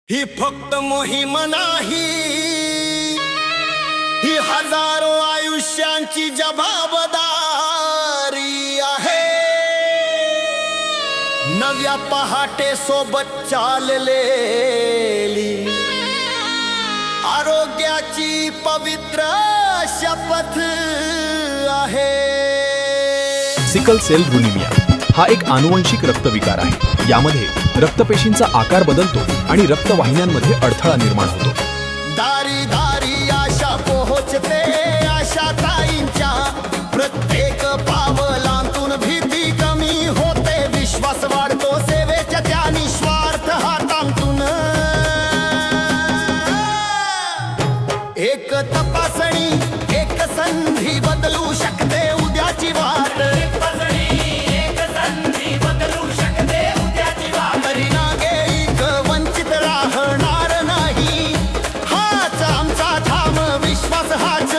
ही फक्त मोहीम नाही, ही हजारो आयुष्यांची जबाबदारी आहे. नव्या पहाटे सोबत चाललेली आरोग्याची पवित्र शपथ आहे. सिकल सेल रुनिमिया हा एक आनुवंशिक रक्तविकार आहे. यामध्ये रक्तपेशींचा आकार बदलतो आणि रक्तवाहिन्यांमध्ये अडथळा निर्माण होतो. दारी दारी आशा पोहोचते, आशा ताईंच्या प्रत्येक पावलांतून भीती कमी होते, विश्वास वाढतो सेवेच्या त्या निस्वार्थ हातांतून. एक तपासणी, एक संधी बदलू शकते उद्याची वाट. वंचित राहणार नाही, हाच आमचा ठाम विश्वास, हाच